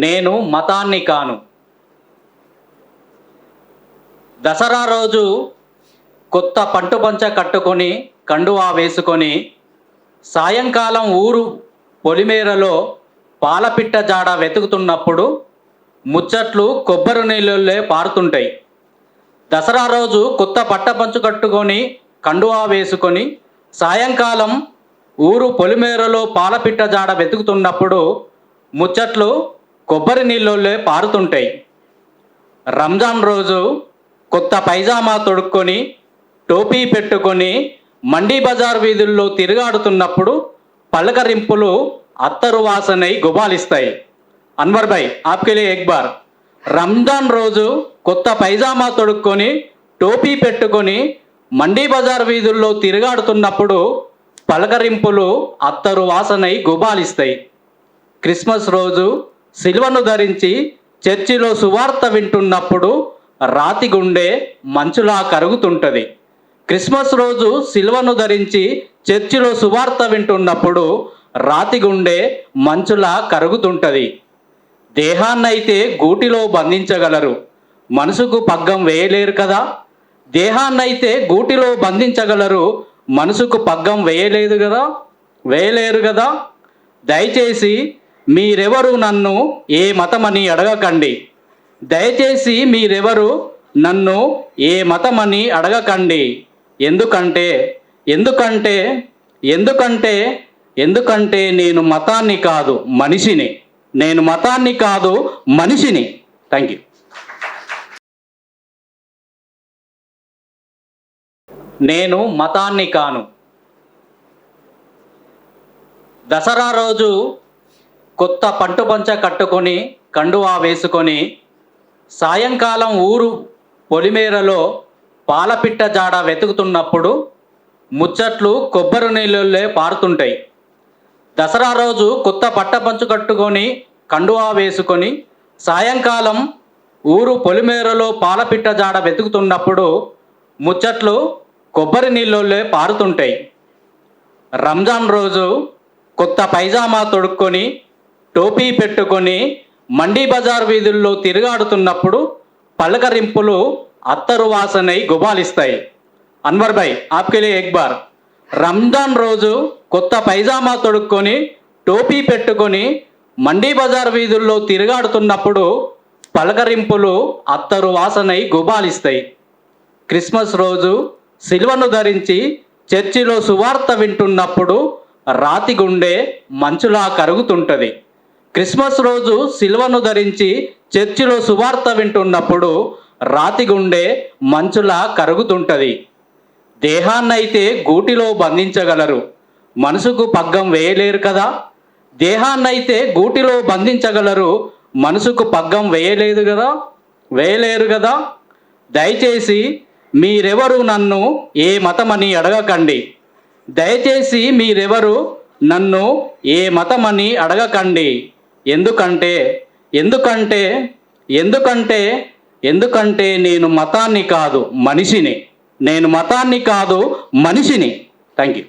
నేను మతాన్ని కాను. దసరా రోజు కొత్త పట్టుపంచ కట్టుకొని కండువా వేసుకొని సాయంకాలం ఊరు పొలిమేరలో పాలపిట్ట జాడ వెతుకుతున్నప్పుడు ముచ్చట్లు కొబ్బరి నీళ్ళల్లో పారుతుంటాయి. దసరా రోజు కొత్త పట్టపంచు కట్టుకొని కండువా వేసుకొని సాయంకాలం ఊరు పొలిమేరలో పాలపిట్ట జాడ వెతుకుతున్నప్పుడు ముచ్చట్లు కొబ్బరి నీళ్ళల్లో పారుతుంటాయి. రంజాన్ రోజు కొత్త పైజామా తొడుక్కొని టోపీ పెట్టుకొని మండీ బజార్ వీధుల్లో తిరుగాడుతున్నప్పుడు పలకరింపులు అత్తరు వాసనై గుబాలిస్తాయి. అన్వర్ భాయ్ ఆప్కే లియే ఎక్ బార్. రంజాన్ రోజు కొత్త పైజామా తొడుక్కొని టోపీ పెట్టుకొని మండీ బజార్ వీధుల్లో తిరుగాడుతున్నప్పుడు పలకరింపులు అత్తరు వాసనై గుబాలిస్తాయి. క్రిస్మస్ రోజు సిలువను ధరించి చర్చిలో సువార్త వింటున్నప్పుడు రాతి గుండె మంచులా కరుగుతుంటుంది. క్రిస్మస్ రోజు సిలువను ధరించి చర్చిలో సువార్త వింటున్నప్పుడు రాతి గుండె మంచులా కరుగుతుంటుంది. దేహాన్నైతే గూటిలో బంధించగలరు, మనసుకు పగ్గం వేయలేరు కదా. దేహాన్నైతే గూటిలో బంధించగలరు, మనసుకు పగ్గం వేయలేరు కదా. దయచేసి మీరెవరు నన్ను ఏ మతమని అడగకండి. దయచేసి మీరెవరు నన్ను ఏ మతమని అడగకండి. ఎందుకంటే ఎందుకంటే ఎందుకంటే ఎందుకంటే నేను మతాన్ని కాదు మనిషిని. నేను మతాన్ని కాదు మనిషిని. Thank you. నేను మతాన్ని కాను. దసరా రోజు కొత్త పట్టుపంచ కట్టుకొని కండువా వేసుకొని సాయంకాలం ఊరు పొలిమేరలో పాలపిట్ట జాడ వెతుకుతున్నప్పుడు ముచ్చట్లు కొబ్బరి నీళ్ళల్లో పారుతుంటాయి. దసరా రోజు కొత్త పట్టపంచు కట్టుకొని కండువా వేసుకొని సాయంకాలం ఊరు పొలిమేరలో పాలపిట్ట జాడ వెతుకుతున్నప్పుడు ముచ్చట్లు కొబ్బరి నీళ్ళల్లో పారుతుంటాయి. రంజాన్ రోజు కొత్త పైజామా తొడుక్కొని టోపీ పెట్టుకొని మండీ బజార్ వీధుల్లో తిరుగాడుతున్నప్పుడు పలకరింపులు అత్తరు వాసనై గుబాలిస్తాయి. అన్వర్ భాయ్ ఆప్కే లియే ఎక్ బార్. రంజాన్ రోజు కొత్త పైజామా తొడుక్కొని టోపీ పెట్టుకొని మండీ బజార్ వీధుల్లో తిరుగాడుతున్నప్పుడు పలకరింపులు అత్తరు వాసనై గుబాలిస్తాయి. క్రిస్మస్ రోజు సిలువను ధరించి చర్చిలో సువార్త వింటున్నప్పుడు రాతి గుండె మంచులా కరుగుతుంటుంది. క్రిస్మస్ రోజు సిలువను ధరించి చర్చిలో సువార్త వింటున్నప్పుడు రాతి గుండె మంచులా కరుగుతుంటుంది. దేహాన్నైతే గూటిలో బంధించగలరు, మనసుకు పగ్గం వేయలేరు కదా. దేహాన్నైతే గూటిలో బంధించగలరు, మనసుకు పగ్గం వేయలేరు కదా. దయచేసి మీరెవరు నన్ను ఏ మతమని అడగకండి. దయచేసి మీరెవరు నన్ను ఏ మతమని అడగకండి. ఎందుకంటే ఎందుకంటే ఎందుకంటే ఎందుకంటే నేను మతాన్ని కాదు మనిషిని. నేను మతాన్ని కాదు మనిషిని. Thank you.